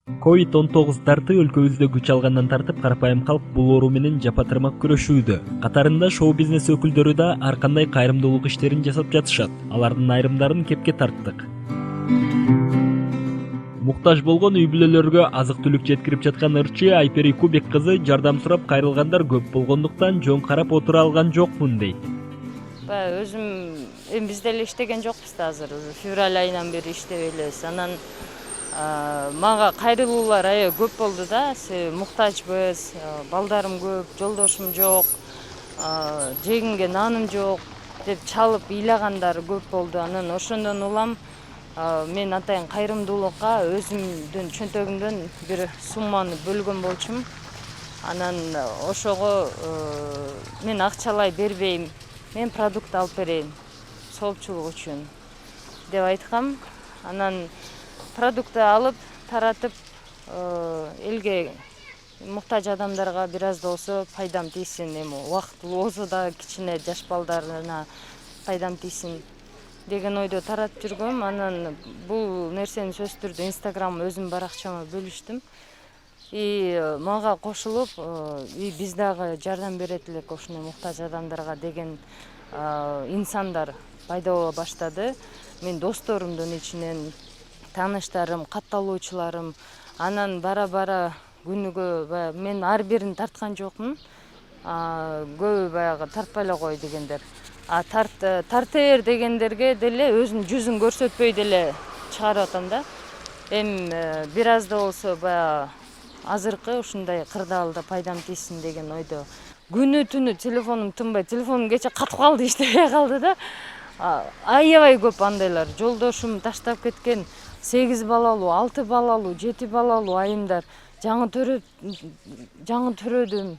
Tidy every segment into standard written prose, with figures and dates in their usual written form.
COVID-19 тарты өлкөбүздө күч алгандан тартып карапайым калк бул оору менен жапа-тырмак күрөшүүдө. Катарында шоу-бизнес өкүлдөрү да ар кандай кайрымдуулук иштерин жасап жатышат. Алардын айрымдарын кепке тарттык. Муктаж болгон үй бүлөлөргө азык-түлүк жеткирип жаткан ырчы Айпери Кубек кызы жардам сурап кайрылгандар көп болгондуктан жөн карап отура алган жокмун дейт. Өзүм бизде эле иштеген жокпуз да азыр. Февраль айынан бери иштеп элебиз. Анан мага кайрылуулар аябай көп болду да. Муктажбыз, балдарым көп, жолдошум жок, жегенге наным жок деп чалып ыйлагандар көп болду. Анан ошондон улам мен атайын кайрымдуулукка өзүмдүн чөнтөгүмдөн бир сумманы бөлгөн болчумун. Анан ошого мен акчалай бербейм, мен продукт алып берейин соопчулук үчүн деп айткам. Анан продукты алып таратып элге муктаж адамдарга бир аз да болсо пайдам тийсин, эми убактылуу болсо да кичине жаш балдарына пайдам тийсин деген ойдо таратып жүргөм. Анан бул нерсени сөзсүз түрдө Инстаграм өзүмдүн баракчама бөлүштүм. Мага кошулуп, биз дагы жардам берет элек ушундай муктаж адамдарга деген инсандар пайда боло баштады. Мен досторумдун ичинен, тааныштарым, катталуучуларым, анан бара-бара күнүгө мен ар бирин тарткан жокмун. Көбү баягы тартпай эле кой дегендер. Тарта бер дегендерге деле өзүнүн жүзүн көрсөтпөй деле чыгарып атам да. Эми бир аз да болсо баягы азыркы ушундай кырдаалда пайдам тийсин деген ойдо. Күнү түнү телефонум тынбайт. Телефонум кече катып калды, иштебей калды да. Аябай көп андайлар. Жолдошум таштап кеткен 8 балалуу, 6 балалуу, 7 балалуу айымдар. Жаңы төрөдүм.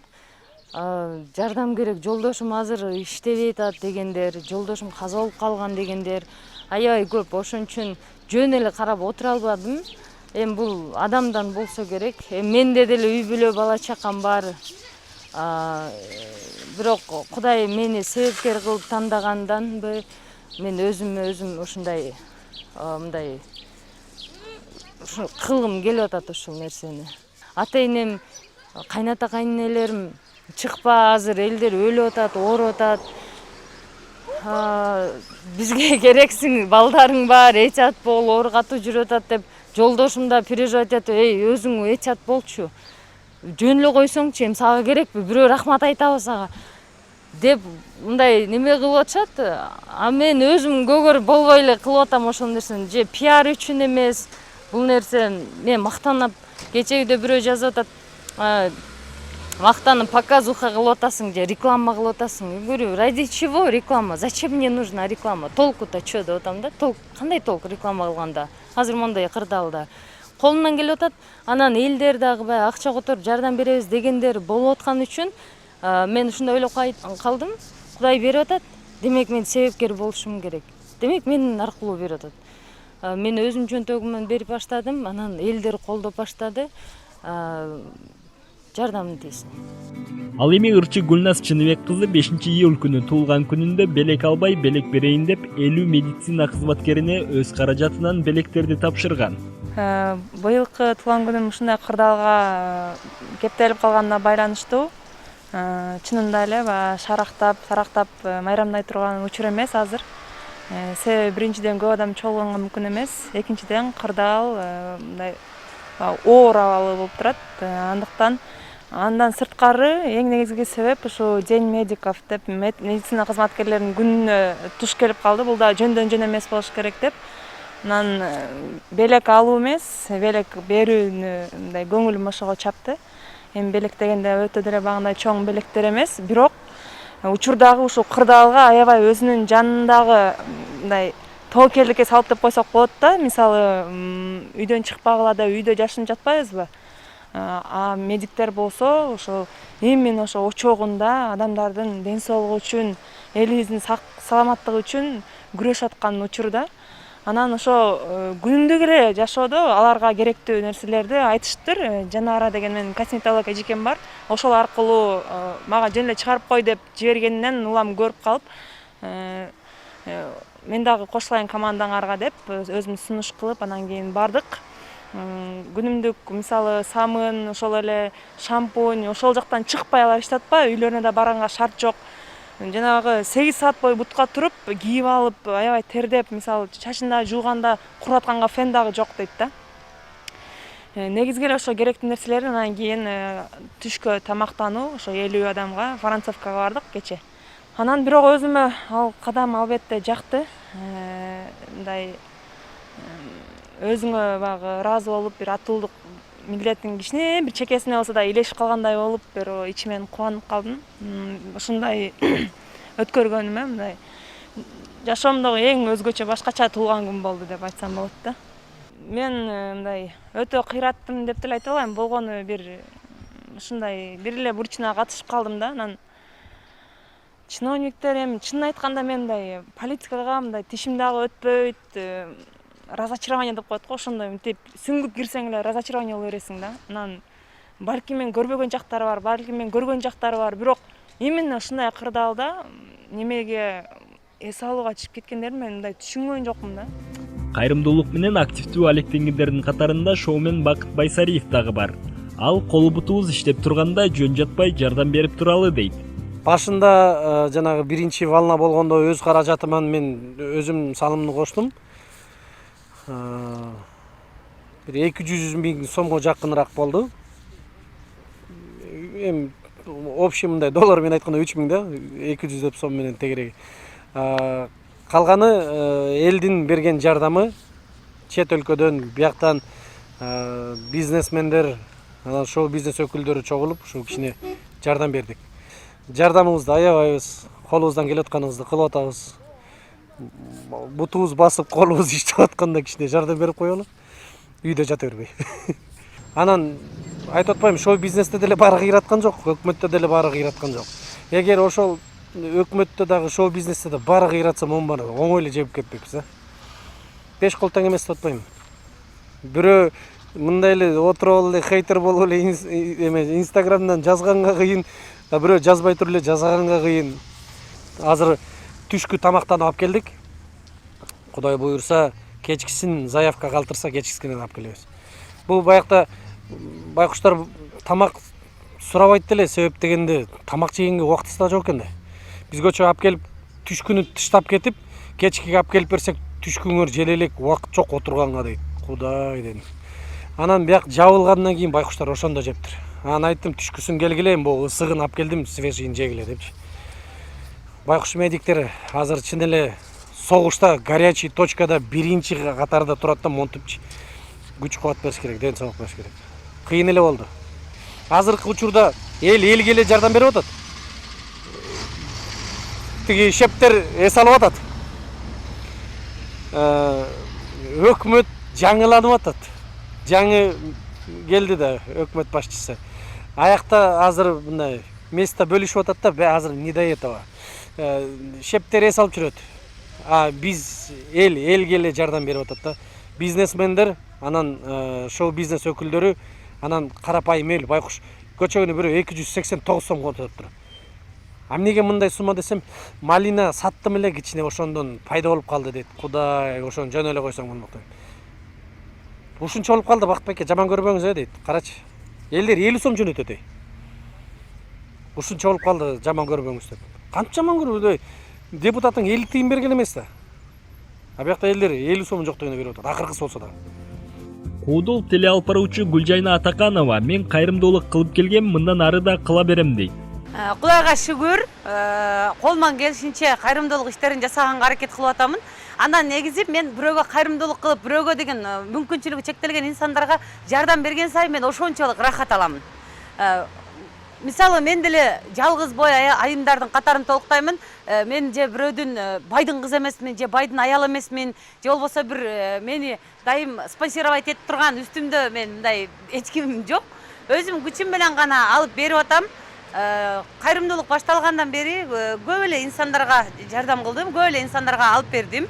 Жардам керек. Жолдошум азыр иштебей атат дегендер, жолдошум каза болуп калган дегендер аябай көп. Ошон үчүн жөн эле карап отура албадым. Эми бул адамдан болсо керек. Менде деле үй бүлө, бала чакам бар. Бирок Кудай мени себепкер кылып тандаганданбы, мен өзүм ушундай мындай кылгым келип атат ушул нерсени. Ата энем, кайната кайненелерим чыкпа, азыр элдер өлүп атат, ооруп атат. Бизге керексиң, балдарың бар, эчат бол, оорукатуу жүрүп атат деп жолдошум да переживать этип, өзүң эчат болчу. Жөн эле койсоңчу, эми сага керекпи? Бирөө рахмат айтабы сага деп мындай неме кылып атышат. Мен өзүм көгөр болбой эле кылып атам ошол нерсени. Же пиар үчүн эмес. Бул нерсе мен мактанып, кечеде бирөө жазып атат. Мактанып показуха кылып атасың же реклама кылып атасың. Я говорю, ради чего реклама? Зачем мне нужна реклама? Толку-то чё деп атам да. Кандай толк реклама кылганда? Азыр мондай кырдаалда. Колунан келип атат. Анан элдер дагы баягы акча которуп жардам беребиз дегендер болуп аткан үчүн мен ушундай ойлоп калдым. Кудай берип атат. Демек мен себепкер болушум керек. Демек менин аркылуу берип атат. Мен өзүм чөнтөгүмөн берип баштадым. Анан элдер колдоп баштады. Жардамым тийсин. Ал эми ырчы Гүлназ Чыныбек кызы 5-июль күнү туулган күнүндө белек албай белек берейин деп 50 медицина кызматкерине өз каражатынан белектерди тапшырган. Быйылкы туулган күнүм ушундай кырдаалга кептелип калганына байланыштуу. Чынында эле шарактап майрамдай турган учур эмес азыр. Себеби биринчиден көп адам чогулганга мүмкүн эмес. Экинчиден кырдаал мындай оор абалы болуп турат. Андыктан андан сырткары эң негизги себеп ушу День медиков деп медицина кызматкерлеринин күнүнө туш келип калды. Бул да жөндөн жөн эмес болуш керек деп. Анан белек алуу эмес, белек берүүнү мындай көңүлүм ошого чапты. Эми белек дегенде өтө деле багындай чоң белектер эмес, бирок учурдагы ушул кырдаалга аябай өзүнүн жанындагы мындай тобокелдикке салып деп койсок болот да. Мисалы, үйдөн чыкпагыла деп үйдө жашынып жатпайбызбы? Медиктер болсо ошол именно ошо очогунда адамдардын ден соолугу үчүн, элибиздин саламаттыгы үчүн күрөшүп аткан учурда. Анан ошо күнүмдүк эле жашоодо аларга керектүү нерселерди айтышыптыр. Жанара деген менин косметолог эжекем бар. Ошол аркылуу мага жөн эле чыгарып кой деп жибергенинен улам көрүп калып, мен дагы кошулайын командаңарга деп өзүм сунуш кылып, анан кийин бардык. күнүмдүк мисалы самын, ошол эле шампунь ошол жактан чыкпай алар иштатпай, үйлөрүнө да барганга шарт жок. Жанагы 8 саат бою бутка туруп, кийип алып, аябай тердеп, мисалы чачында жууганда куратканга фен дагы жок дейт да. Негизги эле ошо керектүү нерселер, анан кийин түшкө тамактануу, ошо 50 адамга Воронцовкага бардык кече. Анан бирок өзүмө ал кадам албетте жакты. Мындай өзүңө баягы ыраазы болуп, бир атуулдук милдеттин кичине бир чекесине болсо да илешип калгандай болуп, бир ичимен кубанып калдым. Ушундай өткөргөнүмө мындай жашоомдогу эң өзгөчө башкача туулган күн болду деп айтсам болот да. Мен мындай өтө кыйраттым деп деле айта албайм. Болгону бир ушундай бир эле бурчуна катышып калдым да. Анан чиновниктер эми чынын айтканда мен мындай политикага мындай тишим дагы өтпөйт, разочарование деп коет го, ошондой мынтип сүңгүп кирсең эле разочарование боло бересиң да. Анан балким мен көрбөгөн жактары бар, балким мен көргөн жактары бар, бирок именно ушундай кырдаалда немеге эс алууга чыгып кеткендерин мен мындай түшүнгөн жокмун да. Кайрымдуулук менен активдүү алектенгендердин катарында шоумен Бакыт Байсариев дагы бар. Ал колу бутубуз иштеп турганда жөн жатпай жардам берип туралы дейт. Башында жанагы биринчи волна болгондо өз каражатыман мен өзүм салымды коштум. Бир 200 000 сомго жакыныраак болду. Эми общий мындай доллар менен айтканда 3000 да, 200 деп сом менен тегереги. Калганы элдин берген жардамы, чет өлкөдөн, бияктан бизнесмендер, анан шоу бизнес өкүлдөрү чогулуп, ушу кичине жардам бердик. Жардамыбызды аябайбыз, колубуздан келип атканыбызды кылып атабыз. Бутубуз басып, колубуз иштеп атканда кичине жардам берип коелу. Үйдө жата бербей. Анан айтып атпайм, шоу бизнесте деле баары кыйраткан жок, өкмөттө деле баары кыйраткан жок. Эгер ошол өкмөттө дагы шоу бизнесте да баары кыйратса, момбар оңой эле жеп кетпекпиз, 5 кол тең эмес деп атпайм. Бирөө мындай эле отуруп эле хейтер болуп эле Инстаграмдан жазганга кыйын, бирөө жазбай туруп эле жазганга кыйын. Азыр түшкү тамактанып алып келдик. Кудай буйрса, кечкисин заявка калтырса, кечкисинен алып келебиз. Бул баягыда байкуштар тамак сурабайт деле, себеп дегенде тамак жегенге убактысы да жок экен да. Бизгөчө алып келип, түшкүнү тыштап кетип, кечкиге алып келип берсек, түшкүңөр желе элек убакыт жок отурганга дейт. Кудай дедим. Анан бияк жабылгандан кийин байкуштар ошондо жептир. Анан айттым, түшкүсүн келгиле, бул ысыгын алып келдим, свежийин жегиле депчи. Байкуш медиктер азыр чын эле согушта горячий точкада биринчи катарда турат да, монтупчу. Күч кубат бериш керек, ден соолук бериш керек. Кыйын эле болду. Азыркы учурда элге эле жардам берип атат. Тиги шептер эс алып атат. Өкмөт жаңыланып атат. Жаңы келди да өкмөт башчысы. Аякта азыр мындай место бөлүшүп атат да, азыр не до этого. Шептер эс алып жүрөт. Биз элге эле жардам берип атат да. Бизнесмендер, анан шоу бизнес өкүлдөрү, анан карапайым эл байкуш көчөгүнө бирөө 289 сомго отуруптур. Эмнеге мындай сумма десем, малина саттым эле, кичине ошондон пайда болуп калды дейт. Кудай, ошону жөн эле койсоң болмок. Ушунча болуп калды, Бакыт байке, жаман көрбөңүз дейт. Карачы. Элдер 50 сом жөнөтөт ей. Ушунча болуп калды, жаман көрбөңүз деп. Канча жаман көрбөй? Депутаттың 50 тыйын берген эмес да. Бияқта элдер 50 сом жок дегенде берип атат. Акыркысы болсо да. Куудул телеалпаруучу Гүлжайна Атаканова мен кайрымдуулук кылып келгем, мындан ары да кыла берем дейт. Кудайга шүгүр, колуман келишинче кайрымдуулук иштерин жасаганга аракет кылып атамын. Андан негизи мен бирөөгө кайрымдуулук кылып, бирөөгө деген мүмкүнчүлүгү чектелген инсандарга жардам берген сайын мен ошончолук рахат аламын. Мисалы мен деле жалгыз бой айымдардын катарын толуктаймын. Мен же бирөөдүн байдын кызы эмесмин, же байдын аялы эмесмин, же болбосо бир мени дайым спонсировать этип турган үстүмдө мен мындай эч ким жок. Өзүм күчүм менен гана алып берип атам. Кайрымдуулук башталгандан бери көп эле инсандарга жардам кылдым, көп эле инсандарга алып бердим.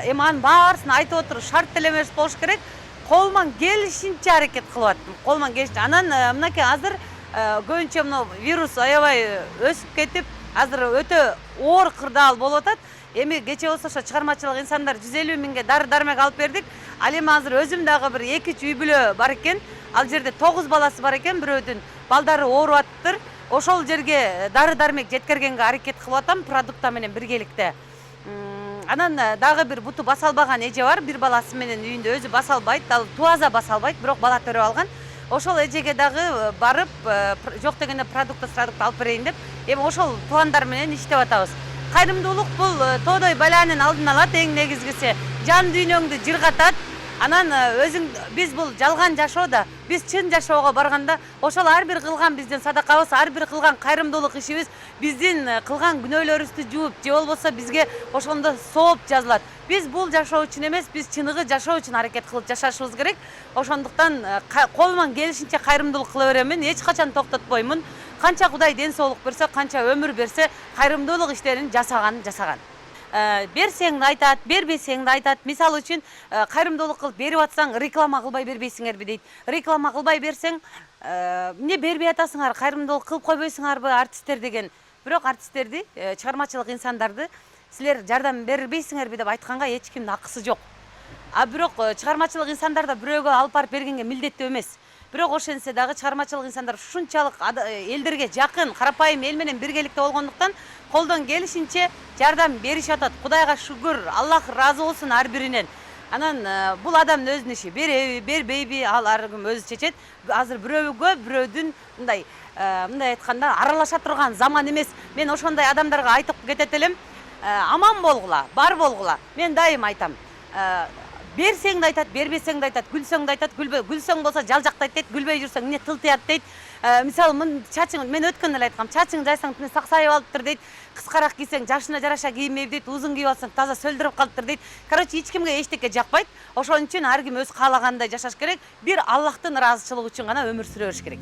Эми анын баарысын айтып отуруп шарт деле эмес болуш керек. Колуман келишинче аракет кылып аттым. Колуман келишинче. Анан мынакей азыр көбүнчө мына вирус аябай өсүп кетип, азыр өтө оор кырдаал болуп атат. эми кече болсо ошо чыгармачылык инсандар 150 миңге дары дармек алып бердик. Ал эми азыр өзүм дагы бир 2-3 үй бүлө бар экен. Ал жерде 9 баласы бар экен, бирөөдүн балдары ооруп атыптыр. Ошол жерге дары дармек жеткиргенге аракет кылып атам продукта менен биргеликте. Анан дагы бир буту баса албаган эже бар, бир баласы менен үйүндө өзү баса албайт, ал туаза баса албайт, бирок бала төрөп алган. Ошол эжеге дагы барып, жок дегенде продукт алып берейин деп, эми ошол пландар менен иштеп атабыз. Кайрымдуулук бул тоодой баланын алдын алат, эң негизгиси жан дүйнөңдү жыргатат. Анан биз бул жалган жашоо да, биз чын жашоого барганда ошол ар бир кылган биздин садакабыз, ар бир кылган кайрымдуулук ишибиз биздин кылган күнөөлөрүбүздү жууп, же болбосо бизге ошондо сооп жазылат. Биз бул жашоо үчүн эмес, биз чыныгы жашоо үчүн аракет кылып жашашыбыз керек. Ошондуктан колуман келишинче кайрымдуулук кыла беремин, эч качан токтотпоймун. Канча Кудай ден соолук берсе, канча өмүр берсе, кайрымдуулук иштерин жасаган. Берсең да айтат, бербесең да айтат. Мисалы үчүн кайрымдуулук кылып берип атсаң, реклама кылбай бербейсиңерби дейт. Реклама кылбай берсең, эмне бербей атасыңар, кайрымдуулук кылып койбойсуңарбы артисттер деген. Бирок артисттерди, чыгармачылык инсандарды силер жардам бербейсиңерби деп айтканга эч кимдин акысы жок. Бирок чыгармачылык инсандар да бирөөгө алып барып бергенге милдеттүү эмес. Бирок ошентсе дагы чыгармачылык инсандар ушунчалык элдерге жакын, карапайым эл менен биргеликте болгондуктан колдон келишинче жардам беришип атат. Кудайга шүгүр, Аллах ыраазы болсун ар биринен. Анан бул адамдын өзүнүн иши, береби, бербейби, ал ар ким өзү чечет. Азыр бирөөгө бирөөдүн мындай айтканда аралаша турган заман эмес. Мен ошондой адамдарга айтып кетет элем, аман болгула, бар болгула. Мен дайым айтам. Берсең да айтат, бербесең да айтат, күлсөң да айтат, күлсөң болсо жалжактайт дейт, күлбөй жүрсөң эмне тылтыят дейт. Мисалы мен өткөн эле айткам, чачың жайсаң эмне саксайып алыптыр дейт, кыскараак кийсең жашына жараша кийинбейби дейт, узун кийип алсаң таза сөлдүрүп калыптыр дейт. Короче, эч кимге эчтеке жакпайт. Ошон үчүн ар ким өз каалагандай жашаш керек. Бир Аллахтын ыраазычылыгы үчүн гана өмүр сүрө бериш керек.